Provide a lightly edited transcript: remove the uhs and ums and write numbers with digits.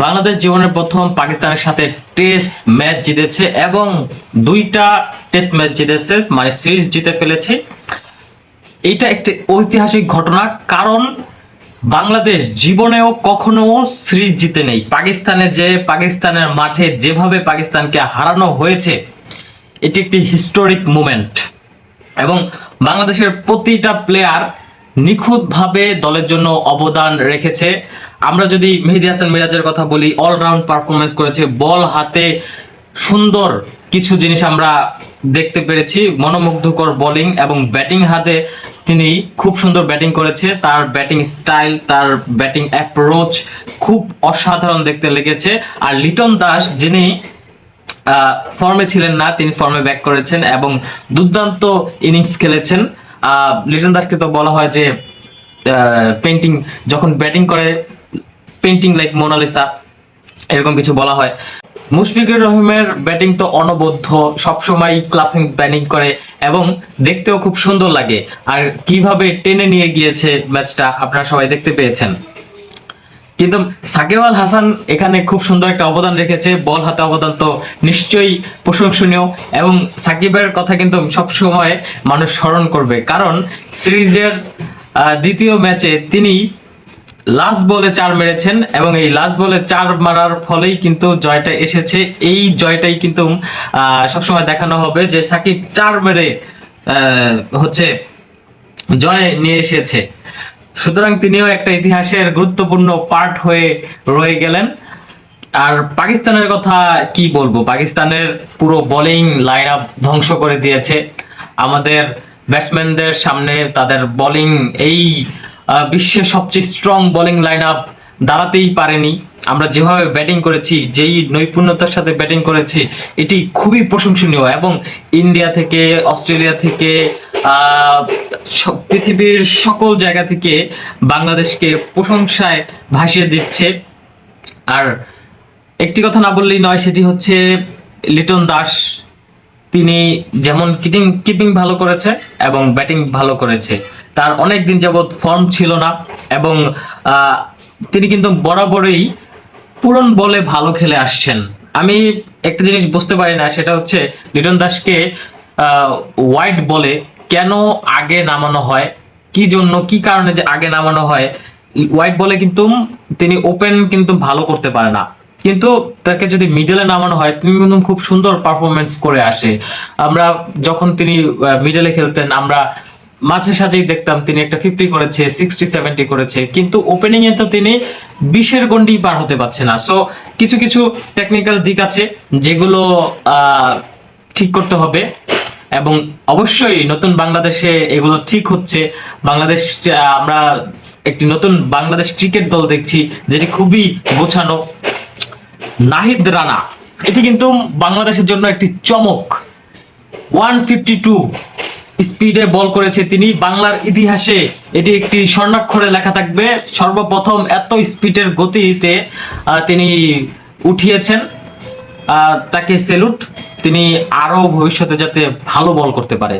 বাংলাদেশ জীবনের প্রথম পাকিস্তানের সাথে টেস্ট ম্যাচ জিতেছে এবং দুইটা টেস্ট ম্যাচ জিতেছে, মানে সিরিজ জিতে ফেলেছে। এইটা একটি ঐতিহাসিক ঘটনা, কারণ বাংলাদেশ জীবনেও কখনো সিরিজ জিতে নেই। পাকিস্তানের মাঠে যেভাবে পাকিস্তানকে হারানো হয়েছে, এটি একটি হিস্টোরিক মুমেন্ট এবং বাংলাদেশের প্রতিটা প্লেয়ার নিখুঁতভাবে দলের জন্য অবদান রেখেছে। আমরা যদি মেহেদী হাসান মিরাজের কথা বলি, অলরাউন্ড পারফরমেন্স করেছে, বল হাতে সুন্দর কিছু জিনিস আমরা দেখতে পেরেছি, মনোমুগ্ধকর বোলিং এবং ব্যাটিং হাতে তিনি খুব সুন্দর ব্যাটিং করেছে। তার ব্যাটিং স্টাইল, তার ব্যাটিং অ্যাপ্রোচ খুব অসাধারণ দেখতে লেগেছে। আর লিটন দাস, যিনি ফর্মে ছিলেন না, তিনি ফর্মে ব্যাক করেছেন এবং দুর্দান্ত ইনিংস খেলেছেন। লিটন দাসকে তো বলা হয় যে পেন্টিং, যখন ব্যাটিং করে পেন্টিং লাইক মোনালিসা, এরকম কিছু বলা হয়। মুশফিকুর রহিমের ব্যাটিং তো অনবদ্য, সবসময় ক্লাসিক ব্যাটিং করে এবং দেখতেও খুব সুন্দর লাগে। আর কিভাবে টেনে নিয়ে গিয়েছে ম্যাচটা আপনারা সবাই দেখতে পেয়েছেন। কিন্তু সাকিব আল হাসান এখানে খুব সুন্দর একটা অবদান রেখেছে, বল হাতে অবদান তো নিশ্চয়ই প্রশংসনীয়। এবং সাকিবের কথা কিন্তু সবসময় মানুষ স্মরণ করবে, কারণ সিরিজের দ্বিতীয় ম্যাচে তিনি লাস্ট বলে 4 মেরেছেন এবং এই লাস্ট বলে 4 মারার ফলেই কিন্তু জয়টা এসেছে। এই জয়টাই কিন্তু সবসময় দেখানো হবে যে সাকিব 4 মেরে হচ্ছে জয় নিয়ে এসেছে। সুতরাং তিনিও একটা ইতিহাসের গুরুত্বপূর্ণ পার্ট হয়ে রয়ে গেলেন। আর পাকিস্তানের কথা কি বলবো, পাকিস্তানের পুরো বোলিং লাইন আপ ধ্বংস করে দিয়েছে। আমাদের ব্যাটসম্যানদের সামনে তাদের বোলিং, এই বিশ্বের সবচেয়ে স্ট্রং বোলিং লাইন আপ দাঁড়াতেই পারেনি। আমরা যেভাবে ব্যাটিং করেছি, যেই নৈপুণ্যতার সাথে ব্যাটিং করেছি, এটি খুবই প্রশংসনীয়। এবং ইন্ডিয়া থেকে, অস্ট্রেলিয়া থেকে, পৃথিবীর সকল জায়গা থেকে বাংলাদেশকে প্রশংসায় ভাসিয়ে দিচ্ছে। আর একটি কথা না বললেই নয়, সেটি হচ্ছে লিটন দাস। তিনি যেমন কিপিং ভালো করেছে এবং ব্যাটিং ভালো করেছে। তার অনেক দিন যাবৎ ফর্ম ছিল না এবং তিনি কিন্তু বরাবরই পুরন বলে ভালো খেলে আসছেন। আমি একটা জিনিস বুঝতে পারি না, সেটা হচ্ছে লিটন দাসকে হোয়াইট বলে কেন আগে নামানো হয়, কি জন্য, কি কারণে যে আগে নামানো হয়। হোয়াইট বলে কিন্তু তিনি ওপেন কিন্তু ভালো করতে পারে না, কিন্তু তাকে যদি মিডলে নামানো হয় তিনি কিন্তু খুব সুন্দর পারফরমেন্স করে আসে। আমরা যখন তিনি মিডলে খেলতেন, আমরা মাঝে সাঝেই দেখতাম তিনি একটা 50 করেছে, 60-70 করেছে, কিন্তু ওপেনিং এ তো তিনি 20-এর গন্ডি পার হতে পারছে না। সো কিছু কিছু টেকনিক্যাল দিক আছে যেগুলো ঠিক করতে হবে এবং অবশ্যই নতুন বাংলাদেশে এগুলো ঠিক হচ্ছে। বাংলাদেশ, আমরা একটি নতুন বাংলাদেশ ক্রিকেট দল দেখছি, যেটি খুবই গোছানো। নাহিদ রানা, এটি কিন্তু বাংলাদেশের জন্য একটি চমক। 152 স্পিডে বল করেছে তিনি, বাংলার ইতিহাসে এটি একটি স্বর্ণাক্ষরে লেখা থাকবে। সর্বপ্রথম এত স্পিডের গতিতে তিনি উঠিয়েছেন, তাকে সেলুট। তিনি আরো ভবিষ্যতে যাতে ভালো বল করতে পারে।